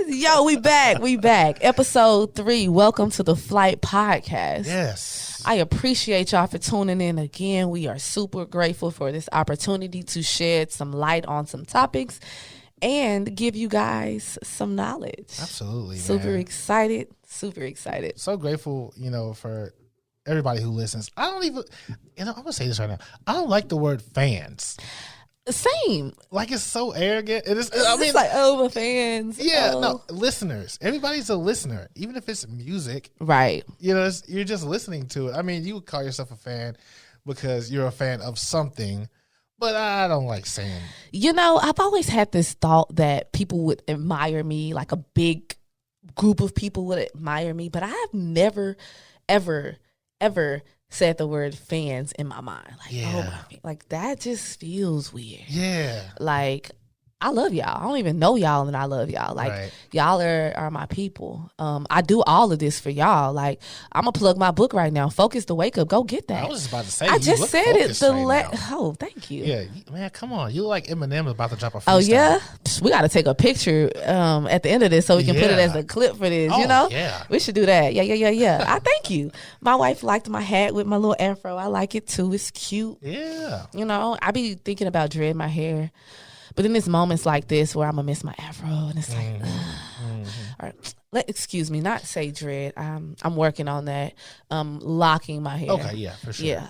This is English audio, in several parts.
Yo, we back. Episode 3. Welcome to the Flight Podcast. Yes. I appreciate y'all for tuning in again. We are super grateful for this opportunity to shed some light on some topics and give you guys some knowledge. Absolutely, Super man. excited. So grateful, for everybody who listens. I don't even, I'm going to say this right now. I don't like the word fans. Same. Like, it's so arrogant. It's like, oh, my fans. Yeah, oh. No, listeners. Everybody's a listener, even if it's music. Right. You're just listening to it. I mean, you would call yourself a fan because you're a fan of something, but I don't like saying. I've always had this thought that people would admire me, like a big group of people would admire me, but I have never, ever said the word fans in my mind. Like that just feels weird. Yeah. Like, I love y'all. I don't even know y'all and I love y'all. Like, right. Y'all are my people. I do all of this for y'all. Like, I'm going to plug my book right now. Focus to Wake Up. Go get that. I was just about to say, I just said it. Now. Oh, thank you. Yeah, man, come on. You like Eminem about to drop a freestyle. Oh, yeah? We got to take a picture at the end of this so we can put it as a clip for this, Yeah. We should do that. Yeah. I thank you. My wife liked my hat with my little afro. I like it, too. It's cute. Yeah. I be thinking about dread my hair. But then there's moments like this where I'm going to miss my afro. And it's like, all right. Excuse me, not say dread. I'm working on that. Locking my hair. Okay, yeah, for sure. Yeah.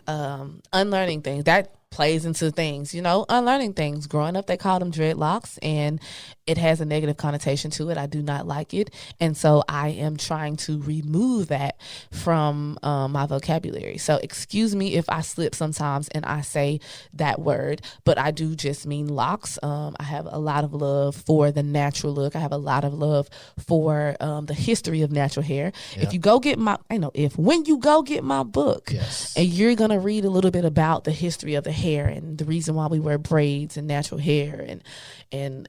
Unlearning things. That plays into things, unlearning things. Growing up, they called them dreadlocks, and it has a negative connotation to it. I do not like it. And so I am trying to remove that from my vocabulary. So excuse me if I slip sometimes and I say that word, but I do just mean locks. I have a lot of love for the natural look. I have a lot of love for the history of natural hair. Yep. When you go get my book, yes. And you're going to read a little bit about the history of the hair and the reason why we wear braids and natural hair and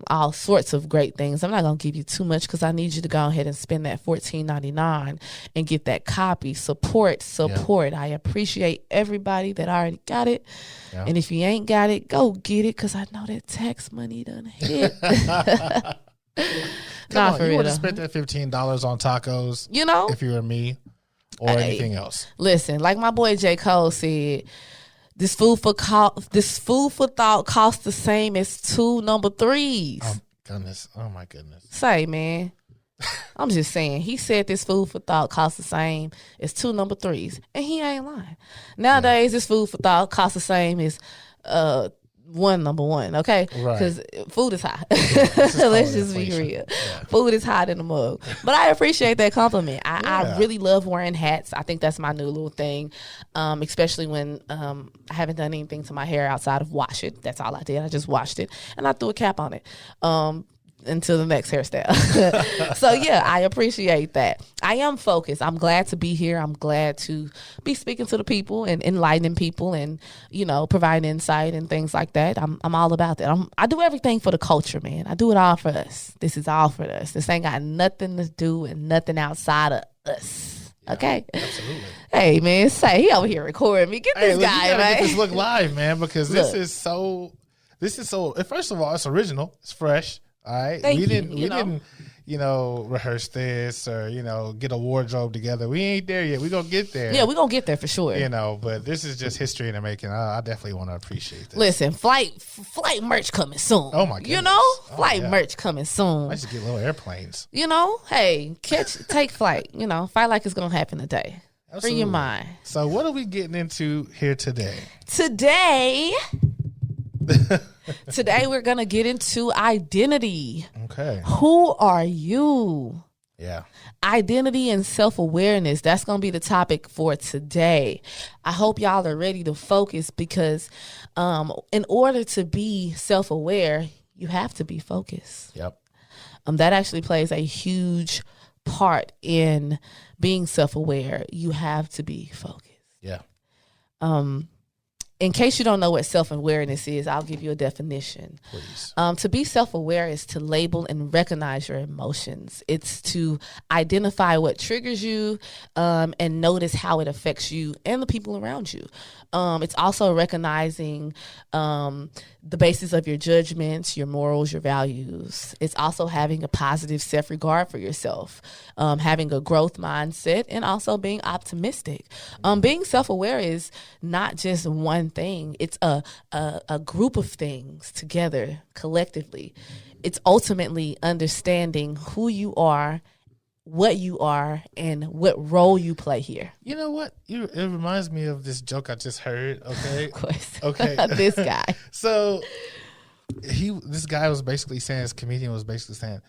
all sorts of great things. I'm not going to give you too much because I need you to go ahead and spend that $14.99 and get that copy. Support. Yep. I appreciate everybody that already got it. Yep. And if you ain't got it, go get it because I know that tax money done hit. Come on, you would have spent that $15 on tacos, if you were me or anything else. Listen, like my boy J. Cole said, this food for thought costs the same as 2 number 3s. Oh my goodness. Say, man. I'm just saying. He said this food for thought costs the same as 2 number 3s, and he ain't lying. Nowadays, this food for thought costs the same as 1 number 1, okay? Because food is high. Let's just be real. Yeah. Food is hot in the mug. But I appreciate that compliment. I really love wearing hats. I think that's my new little thing, especially when I haven't done anything to my hair outside of wash it. That's all I did. I just washed it, and I threw a cap on it. Until the next hairstyle. So yeah, I appreciate that. I am focused. I'm glad to be here. I'm glad to be speaking to the people and enlightening people and, providing insight and things like that. I'm all about that. I do everything for the culture, man. I do it all for us. This is all for us. This ain't got nothing to do and nothing outside of us. Yeah, okay? Absolutely. Hey, man, he over here recording me. Get this guy, man. Get this look live, man, because this is so, first of all, it's original. It's fresh. All right. We didn't rehearse this or, get a wardrobe together. We ain't there yet. We're going to get there. Yeah, we're going to get there for sure. But this is just history in the making. I definitely want to appreciate this. Listen, flight merch coming soon. Oh, my goodness. Flight merch coming soon. I should get little airplanes. Hey, take flight. Fight like it's going to happen today. Absolutely. Free your mind. So what are we getting into here today? Today we're going to get into identity. Okay. Who are you? Yeah. Identity and self-awareness. That's going to be the topic for today. I hope y'all are ready to focus because in order to be self-aware, you have to be focused. Yep. That actually plays a huge part in being self-aware. You have to be focused. Yeah. In case you don't know what self-awareness is, I'll give you a definition. Please. To be self-aware is to label and recognize your emotions. It's to identify what triggers you and notice how it affects you and the people around you. It's also recognizing the basis of your judgments, your morals, your values. It's also having a positive self-regard for yourself, having a growth mindset, and also being optimistic. Being self-aware is not just one thing. It's a group of things together collectively. It's ultimately understanding who you are, what you are, and what role you play here. You know what? It reminds me of this joke I just heard. Okay, of course. Okay, this guy. So this guy was basically saying, this comedian was basically saying,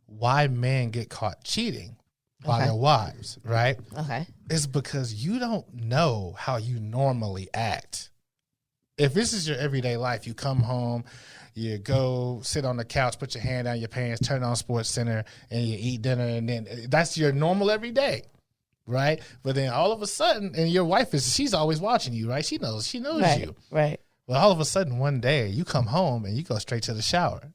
why men get caught cheating by their wives, right? Okay, it's because you don't know how you normally act. If this is your everyday life, you come home, you go sit on the couch, put your hand down your pants, turn on Sports Center, and you eat dinner, and then that's your normal every day, right? But then all of a sudden, and your wife she's always watching you, right? She knows right, you. Right. Well, all of a sudden, one day, you come home and you go straight to the shower.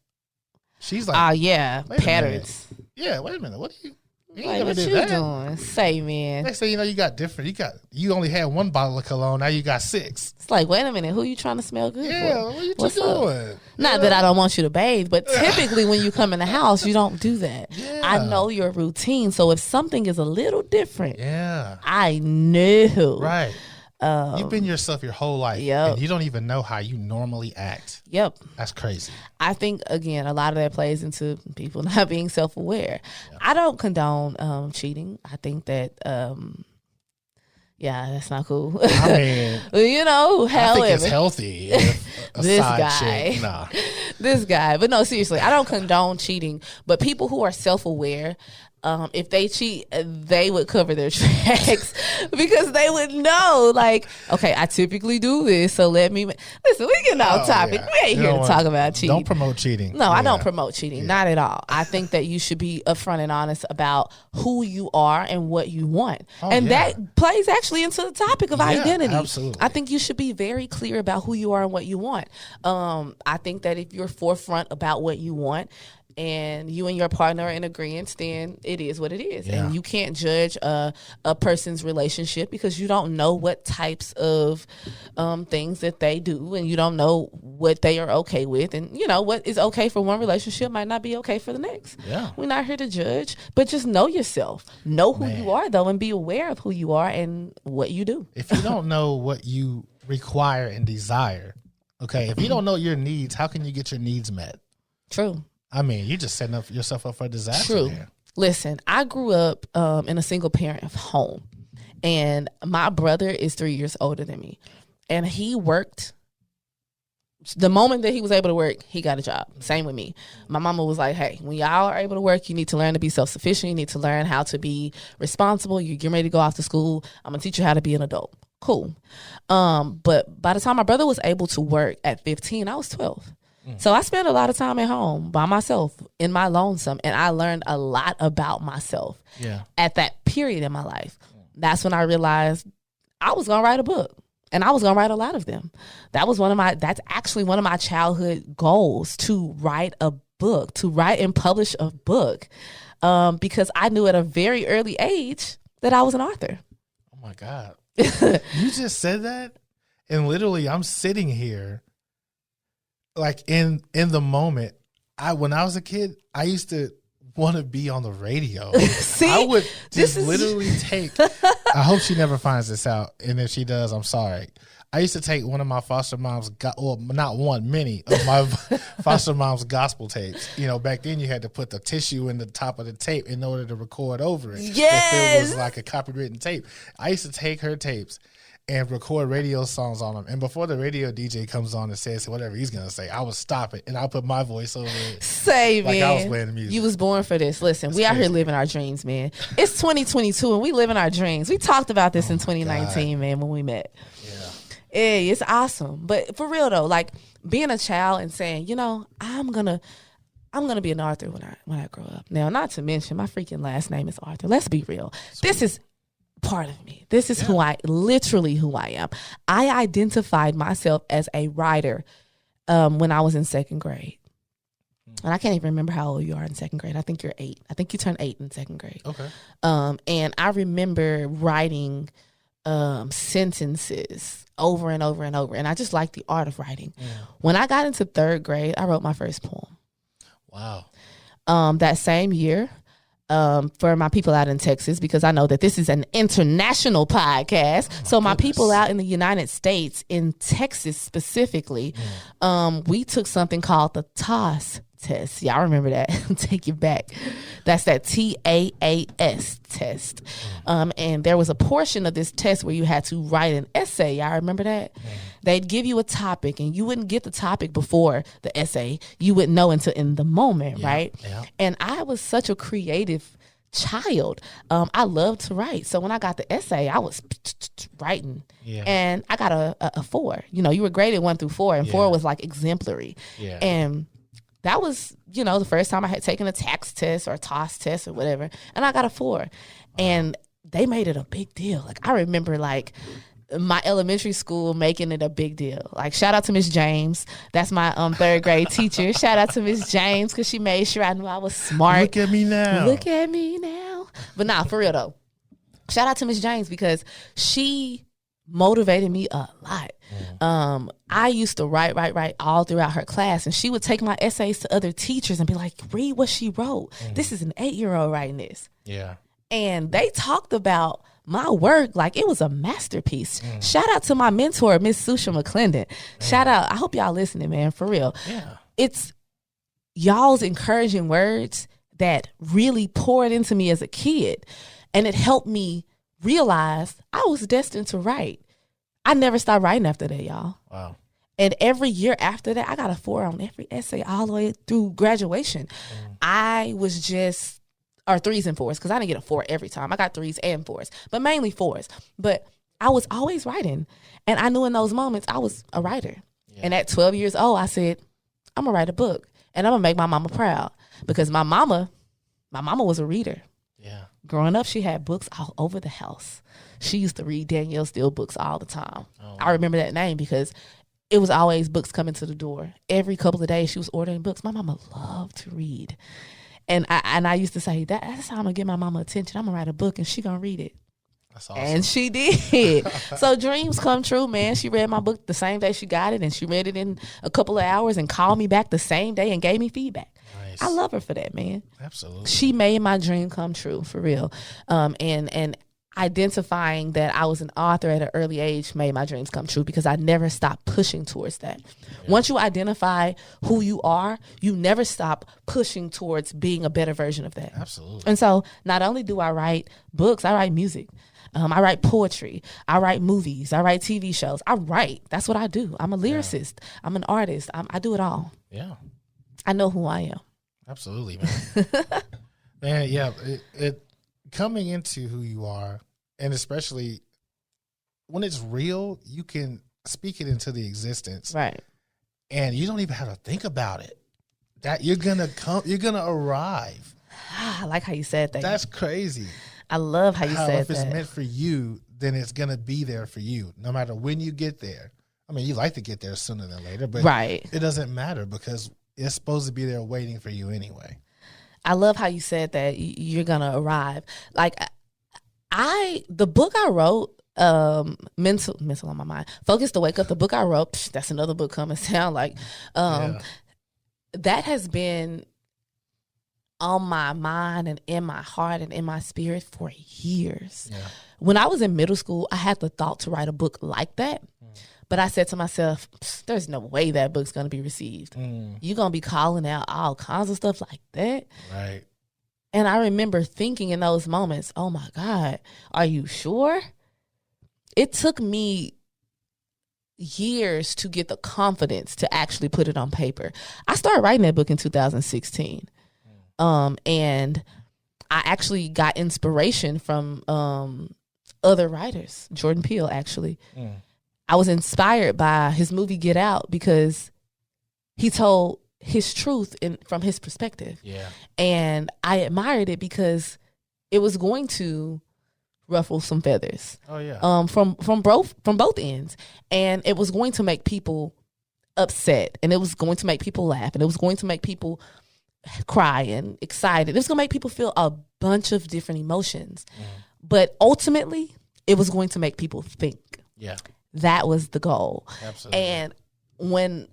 She's like, yeah, patterns. Yeah, wait a minute. What are you? You like, what you doing? Say, man. Next thing you know, you got different. You only had one bottle of cologne. Now you got 6. It's like, wait a minute. Who you trying to smell good for? Yeah, what you doing? Not that I don't want you to bathe, but typically when you come in the house, you don't do that. Yeah. I know your routine. So if something is a little different, I know. Right. You've been yourself your whole life. Yep. And you don't even know how you normally act. Yep. That's crazy. I think, again, a lot of that plays into people not being self-aware. Yeah. I don't condone cheating. I think that, that's not cool. I mean, you know, I think it's healthy. This guy. But no, seriously, I don't condone cheating. But people who are self-aware, if they cheat, they would cover their tracks because they would know, like, okay, I typically do this, so let me listen. We getting off topic. Yeah. We ain't here to talk about cheating. Don't promote cheating. No, I don't promote cheating, not at all. I think that you should be upfront and honest about who you are and what you want, that plays actually into the topic of identity. Absolutely. I think you should be very clear about who you are and what you want. I think that if you're forefront about what you want, and you and your partner are in agreement, then it is what it is. Yeah. And you can't judge a person's relationship because you don't know what types of things that they do, and you don't know what they are okay with. And, you know, what is okay for one relationship might not be okay for the next. Yeah. We're not here to judge, but just know yourself. Know who you are, though, and be aware of who you are and what you do. If you don't know what you require and desire, okay, if you don't know your needs, how can you get your needs met? True. I mean, you're just setting yourself up for a disaster. True. Here. Listen, I grew up in a single parent home, and my brother is 3 years older than me, and he worked. The moment that he was able to work, he got a job. Same with me. My mama was like, hey, when y'all are able to work, you need to learn to be self-sufficient. You need to learn how to be responsible. You're getting ready to go off to school. I'm going to teach you how to be an adult. Cool. But by the time my brother was able to work at 15, I was 12. So I spent a lot of time at home by myself in my lonesome, and I learned a lot about myself at that period in my life. That's when I realized I was going to write a book, and I was going to write a lot of them. That's actually one of my childhood goals, to write a book, to write and publish a book, because I knew at a very early age that I was an author. Oh my God. You just said that, and literally I'm sitting here like in the moment. When I was a kid, I used to want to be on the radio. See, I would just literally take, I hope she never finds this out, and if she does, I'm sorry. I used to take one of my foster mom's, many of my foster mom's gospel tapes. You know, back then you had to put the tissue in the top of the tape in order to record over it. Yes. If it was like a copywritten tape. I used to take her tapes and record radio songs on them. And before the radio DJ comes on and says whatever he's going to say, I would stop it and I'll put my voice over it. Say, like man. I was playing the music. You was born for this. Listen, we out here living our dreams, man. It's 2022 and we living our dreams. We talked about this in 2019, man, when we met. Yeah, it's awesome. But for real though, like being a child and saying, you know, I'm gonna be an author when I grow up. Now, not to mention my freaking last name is Arthur. Let's be real. Sweet. This is part of me. This is who I am. I identified myself as a writer when I was in second grade. And I can't even remember how old you are in second grade. I think you're 8. I think you turned 8 in second grade. Okay. And I remember writing sentences over and over and over. And I just like the art of writing. When I got into 3rd grade, I wrote my first poem. Wow. That same year, for my people out in Texas, because I know that this is an international podcast. My people out in the United States, in Texas specifically, we took something called the TAAS test. Y'all remember that? Take it back. That's that TAAS test. And there was a portion of this test where you had to write an essay. Y'all remember that? They'd give you a topic, and you wouldn't get the topic before the essay. You wouldn't know until in the moment, right? Yeah. And I was such a creative child. I loved to write. So when I got the essay, I was writing. Yeah. And I got a 4. You know, you were graded 1 through 4, and 4 was like exemplary. Yeah. And that was, you know, the first time I had taken a tax test or a TAAS test or whatever, and I got a 4. And they made it a big deal. Like, I remember, like, my elementary school making it a big deal. Like, shout out to Miss James. That's my 3rd grade teacher. Shout out to Miss James, because she made sure I knew I was smart. Look at me now. Look at me now. But nah, for real though. Shout out to Miss James, because she motivated me a lot. I used to write all throughout her class, and she would take my essays to other teachers and be like, read what she wrote. This is an 8-year-old writing this. Yeah. And they talked about my work like it was a masterpiece. Shout out to my mentor, Miss Susha McClendon. Shout out. I hope y'all listening, man, for real. Yeah. It's y'all's encouraging words that really poured into me as a kid. And it helped me realize I was destined to write. I never stopped writing after that, y'all. Wow. And every year after that, I got a 4 on every essay all the way through graduation. I was just, or 3s and 4s, because I didn't get a 4 every time. I got 3s and 4s, but mainly 4s. But I was always writing. And I knew in those moments I was a writer. Yeah. And at 12 years old, I said, I'm going to write a book. And I'm going to make my mama proud. Because my mama was a reader. Yeah. Growing up, she had books all over the house. She used to read Danielle Steele books all the time. Oh. I remember that name because it was always books coming to the door. Every couple of days, she was ordering books. My mama loved to read. And I used to say, that's how I'm going to get my mama attention. I'm going to write a book, and she going to read it. That's awesome. And she did. So dreams come true, man. She read my book the same day she got it, and she read it in a couple of hours and called me back the same day and gave me feedback. Nice. I love her for that, man. Absolutely. She made my dream come true, for real. And identifying that I was an author at an early age made my dreams come true because I never stopped pushing towards that. Yeah. Once you identify who you are, you never stop pushing towards being a better version of that. Absolutely. And so not only do I write books, I write music. I write poetry. I write movies. I write TV shows. I write. That's what I do. I'm a lyricist. Yeah. I'm an artist. I do it all. Yeah. I know who I am. Absolutely, man. Man, yeah. It coming into who you are, and especially when it's real, you can speak it into the existence. Right. And you don't even have to think about it. That you're gonna arrive. I like how you said that. That's crazy. I love how you said that. If it's meant for you, then it's gonna be there for you, no matter when you get there. I mean, you like to get there sooner than later, but it doesn't matter because it's supposed to be there waiting for you anyway. I love how you said that you're gonna arrive. Like the book I wrote, mental on my mind, Focus to Wake Up. The book I wrote, that's another book coming. Sound like that has been on my mind and in my heart and in my spirit for years. Yeah. When I was in middle school, I had the thought to write a book like that. But I said to myself, there's no way that book's going to be received. You're going to be calling out all kinds of stuff like that. Right. And I remember thinking in those moments, oh my God, are you sure? It took me years to get the confidence to actually put it on paper. I started writing that book in 2016. And I actually got inspiration from other writers, Jordan Peele, actually. I was inspired by his movie Get Out because he told his truth from his perspective. Yeah. And I admired it because it was going to ruffle some feathers. Oh yeah. From both ends. And it was going to make people upset, and it was going to make people laugh, and it was going to make people cry and excited. It was going to make people feel a bunch of different emotions. But ultimately, it was going to make people think. Yeah. That was the goal. Absolutely. And when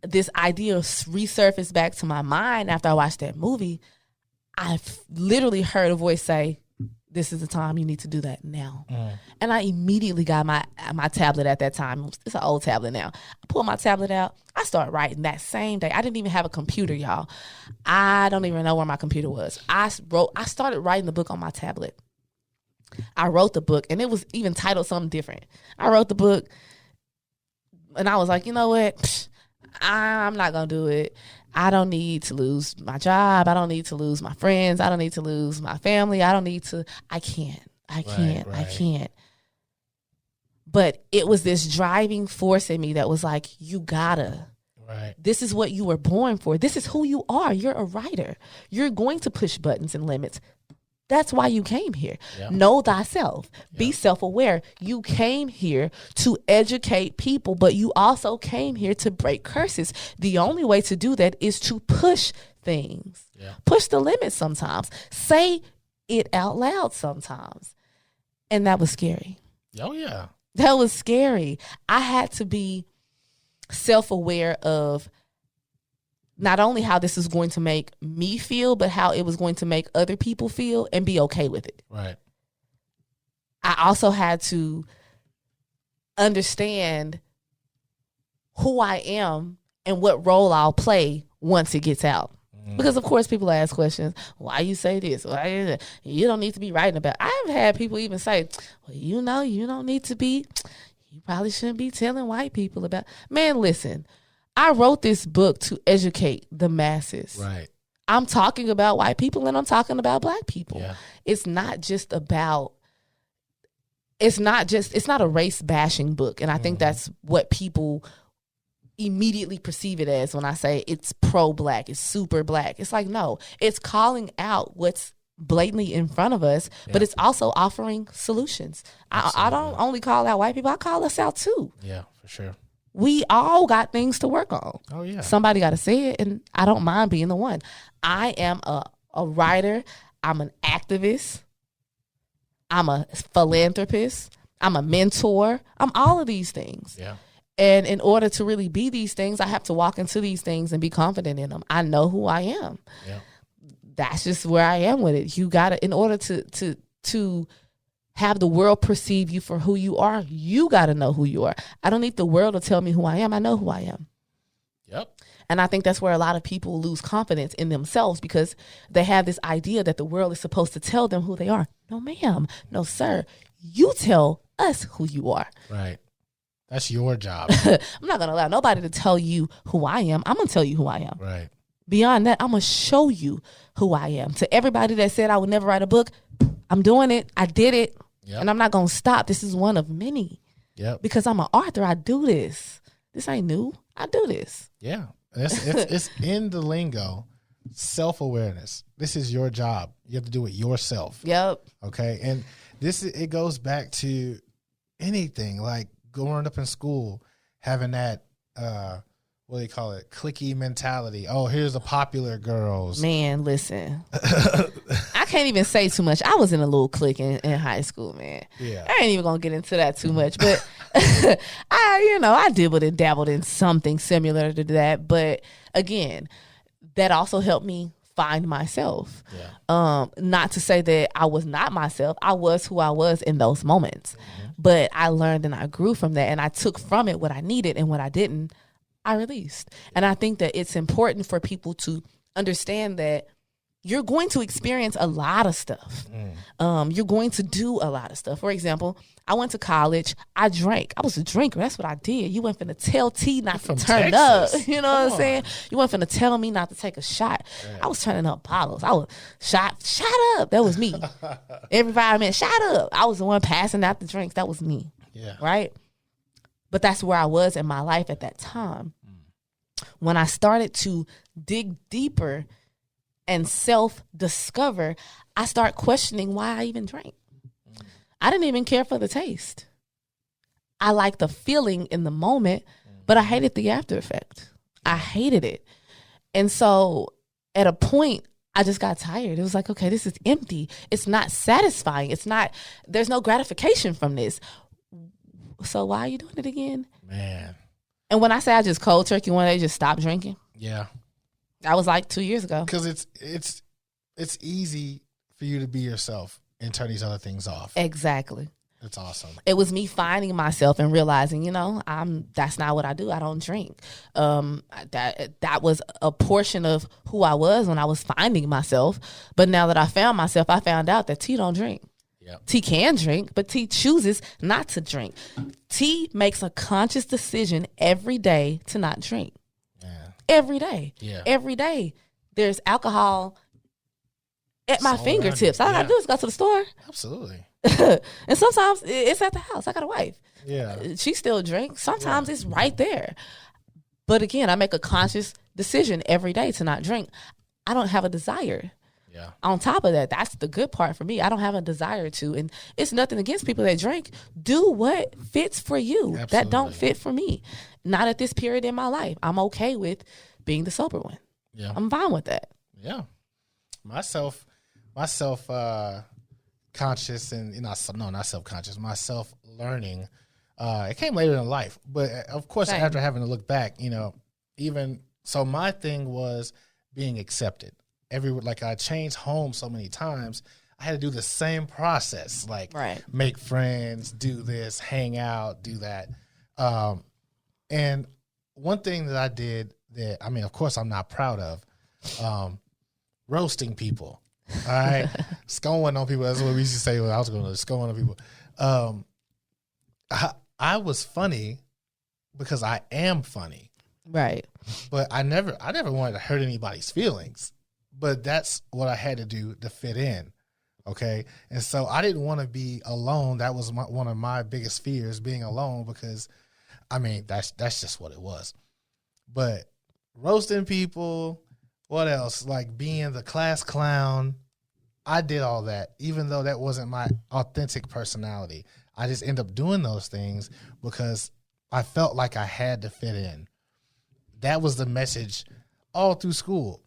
this idea resurfaced back to my mind after I watched that movie, I literally heard a voice say, this is the time you need to do that now. And I immediately got my tablet at that time. It's an old tablet now. I pulled my tablet out. I started writing that same day. I didn't even have a computer, y'all. I don't even know where my computer was. I started writing the book on my tablet. I wrote the book, and it was even titled something different. I wrote the book, and I was like, you know what? I'm not going to do it. I don't need to lose my job. I don't need to lose my friends. I don't need to lose my family. I can't. I can't. But it was this driving force in me that was like, you gotta. Right. This is what you were born for. This is who you are. You're a writer. You're going to push buttons and limits. That's why you came here. Yeah. Know thyself. Yeah. Be self-aware. You came here to educate people, but you also came here to break curses. The only way to do that is to push things. Yeah. Push the limits sometimes. Say it out loud sometimes. And that was scary. Oh, yeah. That was scary. I had to be self-aware of not only how this is going to make me feel, but how it was going to make other people feel and be okay with it. Right. I also had to understand who I am and what role I'll play once it gets out. Because, of course, people ask questions. Why you say this? Why you don't need to be writing about it. I've had people even say, well, you don't need to be. You probably shouldn't be telling white people about. Man, listen. I wrote this book to educate the masses. Right. I'm talking about white people and I'm talking about black people. Yeah. It's not a race bashing book. And I think that's what people immediately perceive it as when I say it's pro-black, it's super black. It's like, no, it's calling out what's blatantly in front of us, but it's also offering solutions. I don't only call out white people, I call us out too. Yeah, for sure. We all got things to work on. Oh, yeah. Somebody got to say it, and I don't mind being the one. I am a writer. I'm an activist. I'm a philanthropist. I'm a mentor. I'm all of these things. Yeah. And in order to really be these things, I have to walk into these things and be confident in them. I know who I am. Yeah. That's just where I am with it. You got to, in order to have the world perceive you for who you are, you got to know who you are. I don't need the world to tell me who I am. I know who I am. Yep. And I think that's where a lot of people lose confidence in themselves because they have this idea that the world is supposed to tell them who they are. No, ma'am. No, sir. You tell us who you are. Right. That's your job. I'm not going to allow nobody to tell you who I am. I'm going to tell you who I am. Right. Beyond that, I'm going to show you who I am. To everybody that said I would never write a book, I'm doing it. I did it. Yep. And I'm not going to stop. This is one of many. Yep. Because I'm an author. I do this. This ain't new. I do this. Yeah. It's in the lingo. Self-awareness. This is your job. You have to do it yourself. Yep. Okay. And it goes back to anything like growing up in school, having that, what do you call it? Cliquey mentality. Oh, here's the popular girls. Man, listen. I can't even say too much. I was in a little clique in high school, man. Yeah. I ain't even going to get into that too much. But I dibbled and dabbled in something similar to that. But again, that also helped me find myself. Yeah. Not to say that I was not myself. I was who I was in those moments. Mm-hmm. But I learned and I grew from that. And I took from it what I needed, and what I didn't, I released. And I think that it's important for people to understand that you're going to experience a lot of stuff. You're going to do a lot of stuff. For example, I went to college. I drank. I was a drinker. That's what I did. You weren't finna tell T not to turn up. You know what I'm saying? You weren't finna tell me not to take a shot. Right. I was turning up bottles. I was shut up. That was me. Every 5 minutes, shut up. I was the one passing out the drinks. That was me. Yeah. Right? But that's where I was in my life at that time. When I started to dig deeper and self-discover, I start questioning why I even drank. I didn't even care for the taste. I liked the feeling in the moment, but I hated the after effect. I hated it. And so at a point, I just got tired. It was like, okay, this is empty. It's not satisfying. There's no gratification from this. So why are you doing it again? Man. And when I say I just cold turkey one day, just stop drinking. Yeah. That was like 2 years ago. Because it's easy for you to be yourself and turn these other things off. Exactly. That's awesome. It was me finding myself and realizing, that's not what I do. I don't drink. That was a portion of who I was when I was finding myself. But now that I found myself, I found out that T don't drink. Yep. T can drink, but T chooses not to drink. T makes a conscious decision every day to not drink. Yeah. Every day. Yeah. Every day. There's alcohol at my fingertips. All I gotta do is go to the store. Absolutely. And sometimes it's at the house. I got a wife. Yeah. She still drinks. Sometimes it's right there. But again, I make a conscious decision every day to not drink. I don't have a desire. Yeah. On top of that, that's the good part for me. I don't have a desire to. And it's nothing against people that drink. Do what fits for you. Absolutely. That don't fit for me. Not at this period in my life. I'm okay with being the sober one. Yeah. I'm fine with that. Yeah. Myself conscious and not self-conscious, my self-learning, it came later in life. But of course, Same. after having to look back, even so my thing was being accepted. I changed home so many times, I had to do the same process, make friends, do this, hang out, do that. And one thing that I did that, of course I'm not proud of, roasting people. All right. Scoring on people. That's what we used to say when I was going to scoring on people. I was funny because I am funny. Right. But I never wanted to hurt anybody's feelings. But that's what I had to do to fit in. Okay. And so I didn't want to be alone. That was one of my biggest fears, being alone, because that's just what it was. But roasting people, what else? Like being the class clown. I did all that, even though that wasn't my authentic personality. I just ended up doing those things because I felt like I had to fit in. That was the message all through school.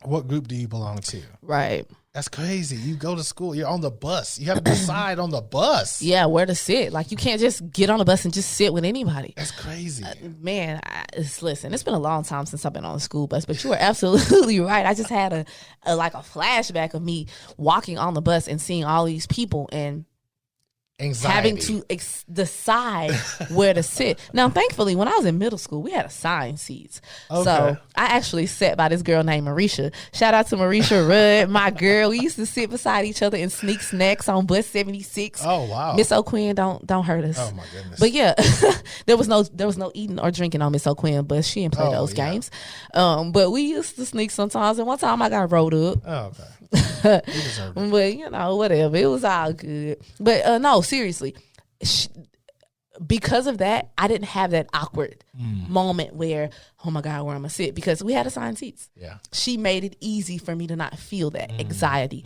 What group do you belong to? Right. That's crazy. You go to school, you're on the bus. You have to decide on the bus. Yeah, where to sit. Like, you can't just get on the bus and just sit with anybody. That's crazy. Man, listen, it's been a long time since I've been on a school bus, but you are absolutely right. I just had a flashback of me walking on the bus and seeing all these people and anxiety. Having to decide where to sit. Now, thankfully, when I was in middle school, we had assigned seats. Okay. So I actually sat by this girl named Marisha. Shout out to Marisha Rudd, my girl. We used to sit beside each other and sneak snacks on bus 76. Oh wow, Miss O'Quinn, don't hurt us. Oh my goodness. But yeah, there was no eating or drinking on Miss O'Quinn, but she didn't play those games. But we used to sneak sometimes, and one time I got rolled up. Oh, okay. But whatever, it was all good. But no, seriously, because of that, I didn't have that awkward moment where, oh my God, where I'm gonna sit, because we had assigned seats. Yeah, she made it easy for me to not feel that anxiety.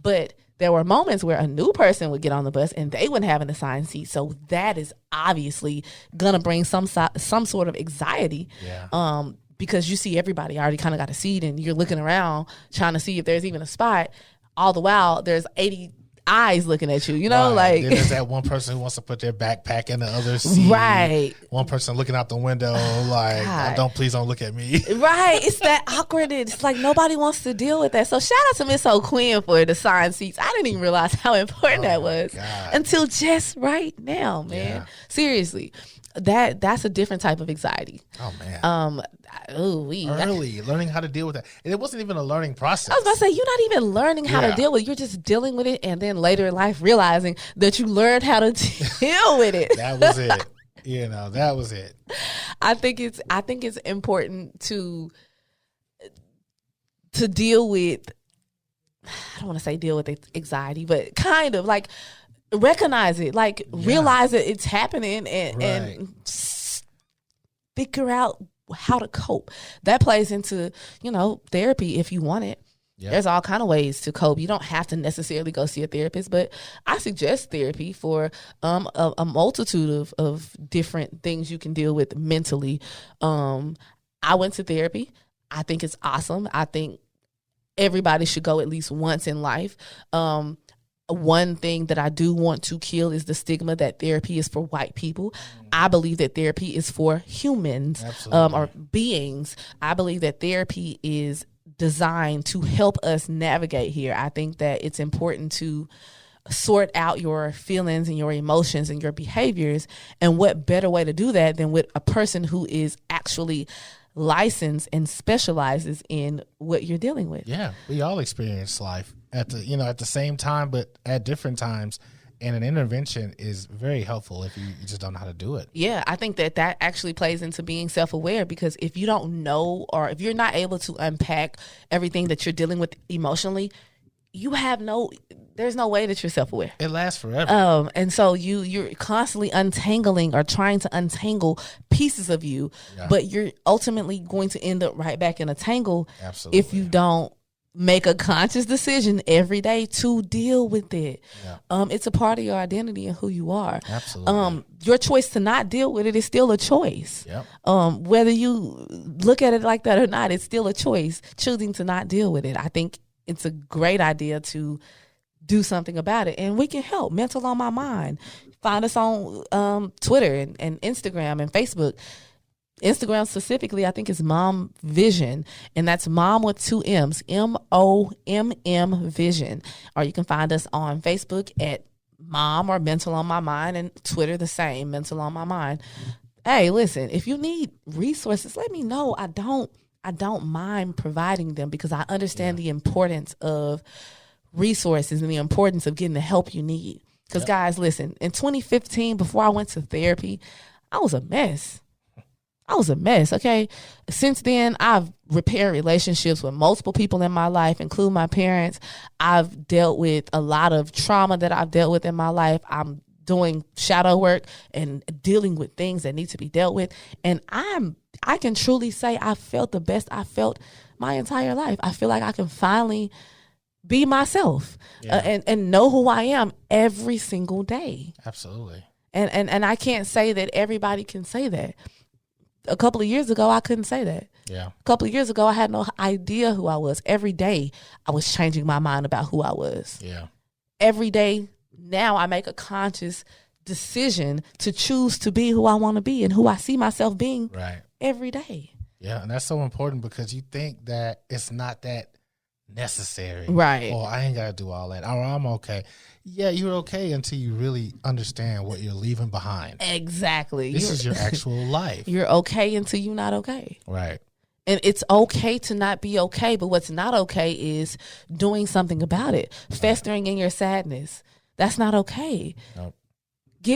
But there were moments where a new person would get on the bus and they wouldn't have an assigned seat, so that is obviously gonna bring some sort of anxiety. Yeah. Because you see everybody already kind of got a seat and you're looking around trying to see if there's even a spot. All the while, there's 80 eyes looking at you, Right. Then there's that one person who wants to put their backpack in the other seat. Right. One person looking out the window like, oh, please don't look at me. Right. It's that awkwardness. It's like nobody wants to deal with that. So shout out to Miss O'Quinn for the assigned seats. I didn't even realize how important that was until just right now, man. Yeah. Seriously. That's a different type of anxiety. Oh man. Early learning how to deal with that. And it wasn't even a learning process. I was about to say, you're not even learning how to deal with it. You're just dealing with it, and then later in life realizing that you learned how to deal with it. That was it. That was it. I think it's important to deal with, I don't want to say deal with anxiety, but kind of like recognize it, like realize that it's happening and figure out how to cope. That plays into, therapy if you want it. Yep. There's all kind of ways to cope. You don't have to necessarily go see a therapist, but I suggest therapy for a multitude of different things you can deal with mentally. I went to therapy. I think it's awesome. I think everybody should go at least once in life. One thing that I do want to kill is the stigma that therapy is for white people. I believe that therapy is for humans, or beings. I believe that therapy is designed to help us navigate here. I think that it's important to sort out your feelings and your emotions and your behaviors. And what better way to do that than with a person who is actually licensed and specializes in what you're dealing with. Yeah, we all experience life at the same time, but at different times. And an intervention is very helpful if you just don't know how to do it. Yeah, I think that actually plays into being self-aware, because if you don't know, or if you're not able to unpack everything that you're dealing with emotionally, there's no way that you're self-aware. It lasts forever. And so you're constantly untangling or trying to untangle pieces of you, but you're ultimately going to end up right back in a tangle. Absolutely. If you don't make a conscious decision every day to deal with it. Yeah. It's a part of your identity and who you are. Absolutely. Your choice to not deal with it is still a choice. Yep. Whether you look at it like that or not, it's still a choice, choosing to not deal with it. I think it's a great idea to do something about it, and we can help. Mental on My Mind. Find us on Twitter and Instagram and Facebook. Instagram specifically, I think, is Mom Vision, and that's Mom with 2 M's, MOMM Vision. Or you can find us on Facebook at Mom or Mental on My Mind, and Twitter the same, Mental on My Mind. Hey, listen, if you need resources, let me know. I don't mind providing them, because I understand the importance of resources and the importance of getting the help you need. Because guys, listen, in 2015, before I went to therapy, I was a mess. Okay? Since then, I've repaired relationships with multiple people in my life, including my parents. I've dealt with a lot of trauma that I've dealt with in my life. I'm doing shadow work and dealing with things that need to be dealt with. And I can truly say I felt the best I felt my entire life. I feel like I can finally be myself and know who I am every single day. Absolutely. And I can't say that everybody can say that. A couple of years ago, I couldn't say that. Yeah. A couple of years ago, I had no idea who I was. Every day, I was changing my mind about who I was. Yeah. Every day, now I make a conscious decision to choose to be who I want to be and who I see myself being every day. Yeah, and that's so important, because you think that it's not that necessary. Right. Oh, I ain't got to do all that. Or I'm okay. Yeah, you're okay until you really understand what you're leaving behind. Exactly. This is your actual life. You're okay until you're not okay. Right. And it's okay to not be okay, but what's not okay is doing something about it. Festering in your sadness. That's not okay. Nope.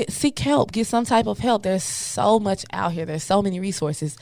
Seek help. Get some type of help. There's so much out here. There's so many resources.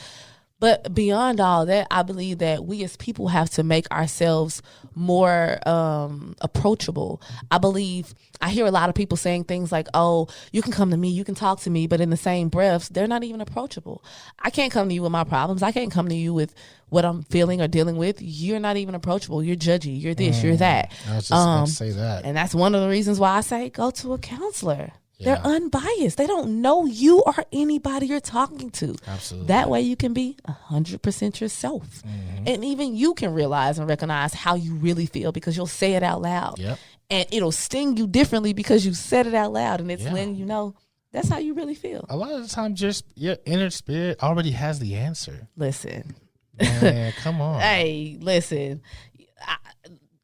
But beyond all that, I believe that we as people have to make ourselves more approachable. I hear a lot of people saying things like, oh, you can come to me, you can talk to me, but in the same breath, they're not even approachable. I can't come to you with my problems. I can't come to you with what I'm feeling or dealing with. You're not even approachable. You're judgy. You're this, you're that. I was just going to say that. And that's one of the reasons why I say go to a counselor. Yeah. They're unbiased. They don't know you or anybody you're talking to. Absolutely. That way you can be 100% yourself. Mm-hmm. And even you can realize and recognize how you really feel, because you'll say it out loud. Yep. And it'll sting you differently because you said it out loud. And it's letting you know that's how you really feel. A lot of the time, just your inner spirit already has the answer. Listen. Man, come on. Hey, listen.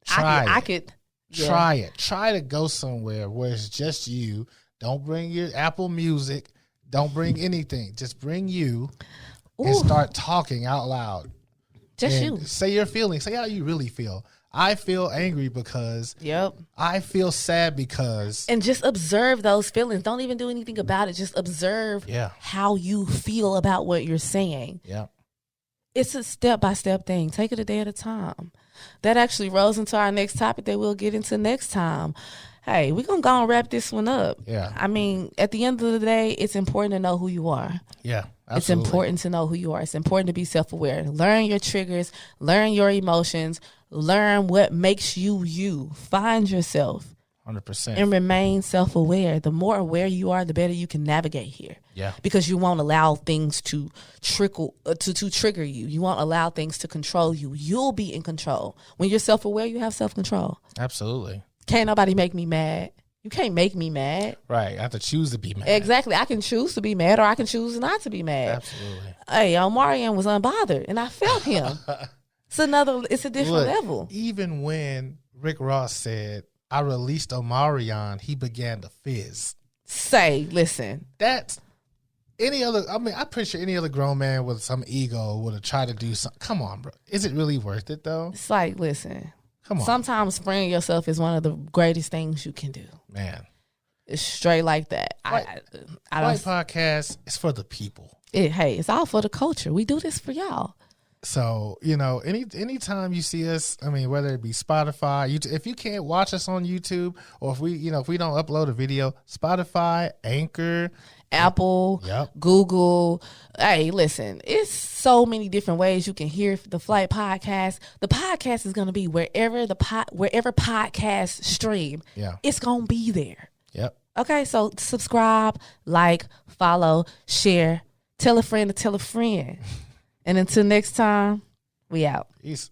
Try it. Try to go somewhere where it's just you. Don't bring your Apple Music. Don't bring anything. Just bring you and start talking out loud. Just you. Say your feelings. Say how you really feel. I feel angry because. Yep. I feel sad because. And just observe those feelings. Don't even do anything about it. Just observe how you feel about what you're saying. Yeah. It's a step-by-step thing. Take it a day at a time. That actually rolls into our next topic that we'll get into next time. Hey, we're going to go and wrap this one up. Yeah. I mean, at the end of the day, it's important to know who you are. Yeah, absolutely. It's important to know who you are. It's important to be self-aware. Learn your triggers. Learn your emotions. Learn what makes you you. Find yourself. 100%. And remain self-aware. The more aware you are, the better you can navigate here. Yeah. Because you won't allow things to to trigger you. You won't allow things to control you. You'll be in control. When you're self-aware, you have self-control. Absolutely. Can't nobody make me mad. You can't make me mad. Right. I have to choose to be mad. Exactly. I can choose to be mad or I can choose not to be mad. Absolutely. Hey, Omarion was unbothered and I felt him. It's a different level. Even when Rick Ross said, I released Omarion, he began to fizz. Listen. That's I'm pretty sure any other grown man with some ego would have tried to do something. Come on, bro. Is it really worth it, though? It's like, listen. Come on. Sometimes freeing yourself is one of the greatest things you can do. Man. It's straight like that. Flight Podcast is for the people. It's all for the culture. We do this for y'all. So, anytime you see us, whether it be Spotify, YouTube, if you can't watch us on YouTube, or if we don't upload a video, Spotify, Anchor, Apple, Google. Hey, listen, it's so many different ways you can hear the Flight Podcast. The podcast is going to be wherever podcast stream. Yeah. It's going to be there. Yep. Okay, so subscribe, like, follow, share, tell a friend to tell a friend. And until next time, we out. Peace.